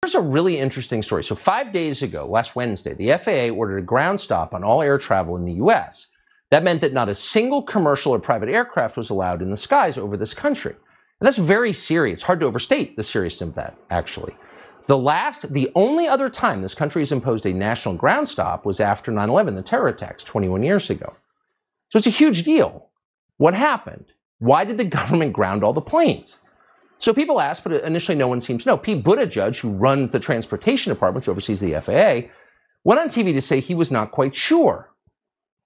Here's a really interesting story. So 5 days ago, last Wednesday, the FAA ordered a ground stop on all air travel in the U.S. That meant that not a single commercial or private aircraft was allowed in the skies over this country. And that's very serious. Hard to overstate the seriousness of that, actually. The only other time this country has imposed a national ground stop was after 9/11, the terror attacks 21 years ago. So it's a huge deal. What happened? Why did the government ground all the planes? So people ask, but initially no one seems to know. Pete Buttigieg, who runs the transportation department, which oversees the FAA, went on TV to say he was not quite sure.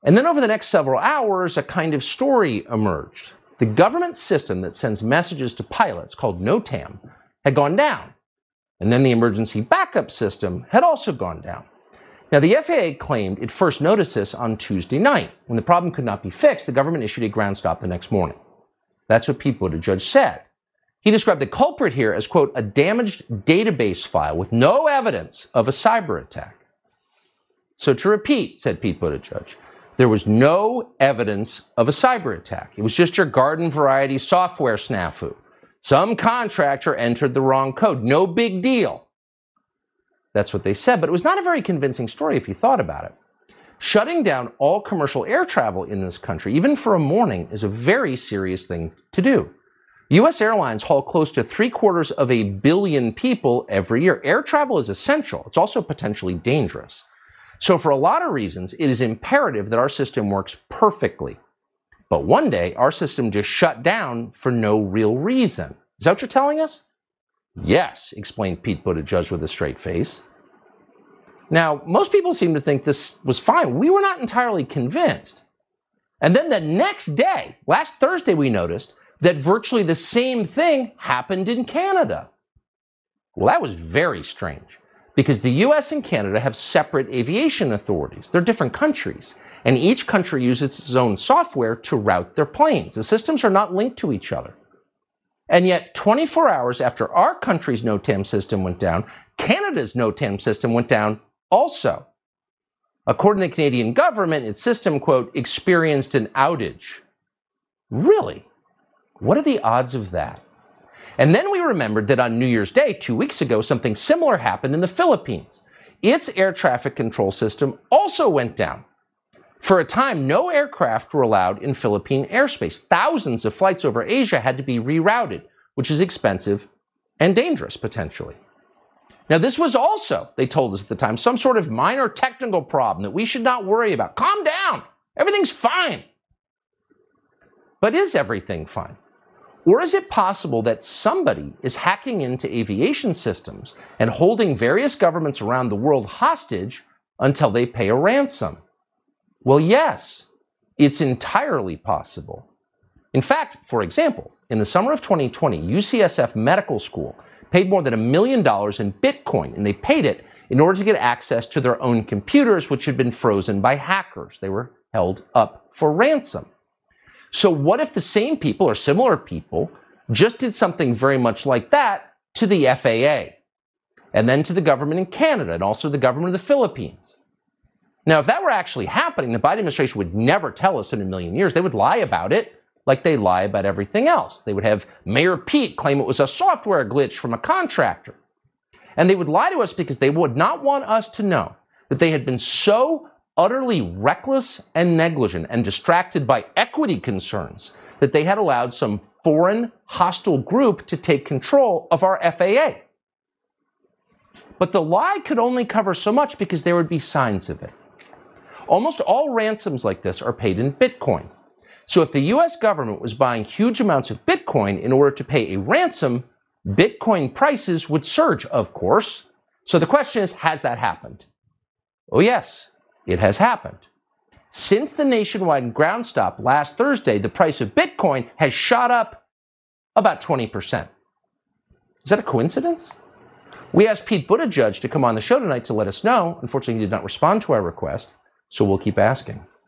And then over the next several hours, a kind of story emerged. The government system that sends messages to pilots, called NOTAM, had gone down. And then the emergency backup system had also gone down. Now, the FAA claimed it first noticed this on Tuesday night. When the problem could not be fixed, the government issued a ground stop the next morning. That's what Pete Buttigieg said. He described the culprit here as, quote, a damaged database file with no evidence of a cyber attack. So to repeat, said Pete Buttigieg, there was no evidence of a cyber attack. It was just your garden variety software snafu. Some contractor entered the wrong code. No big deal. That's what they said, but it was not a very convincing story if you thought about it. Shutting down all commercial air travel in this country, even for a morning, is a very serious thing to do. U.S. airlines haul close to 750 million people every year. Air travel is essential. It's also potentially dangerous. So for a lot of reasons, it is imperative that our system works perfectly. But one day, our system just shut down for no real reason. Is that what you're telling us? Yes, explained Pete Buttigieg with a straight face. Now, most people seem to think this was fine. We were not entirely convinced. And then the next day, last Thursday, we noticed that virtually the same thing happened in Canada. Well, that was very strange because the US and Canada have separate aviation authorities. They're different countries, and each country uses its own software to route their planes. The systems are not linked to each other. And yet, 24 hours after our country's NOTAM system went down, Canada's NOTAM system went down also. According to the Canadian government, its system, quote, experienced an outage. Really? What are the odds of that? And then we remembered that on New Year's Day, 2 weeks ago, something similar happened in the Philippines. Its air traffic control system also went down. For a time, no aircraft were allowed in Philippine airspace. Thousands of flights over Asia had to be rerouted, which is expensive and dangerous, potentially. Now, this was also, they told us at the time, some sort of minor technical problem that we should not worry about. Calm down. Everything's fine. But is everything fine? Or is it possible that somebody is hacking into aviation systems and holding various governments around the world hostage until they pay a ransom? Well, yes, it's entirely possible. In fact, for example, in the summer of 2020, UCSF Medical School paid more than $1 million in Bitcoin, and they paid it in order to get access to their own computers, which had been frozen by hackers. They were held up for ransom. So what if the same people or similar people just did something very much like that to the FAA, and then to the government in Canada, and also the government of the Philippines? Now, if that were actually happening, the Biden administration would never tell us in a million years. They would lie about it like they lie about everything else. They would have Mayor Pete claim it was a software glitch from a contractor. And they would lie to us because they would not want us to know that they had been so utterly reckless and negligent and distracted by equity concerns that they had allowed some foreign hostile group to take control of our FAA. But the lie could only cover so much because there would be signs of it. Almost all ransoms like this are paid in Bitcoin. So if the US government was buying huge amounts of Bitcoin in order to pay a ransom, Bitcoin prices would surge, of course. So the question is, has that happened? Oh yes, it has happened. Since the nationwide ground stop last Thursday, the price of Bitcoin has shot up about 20%. Is that a coincidence? We asked Pete Buttigieg to come on the show tonight to let us know. Unfortunately, he did not respond to our request, so we'll keep asking.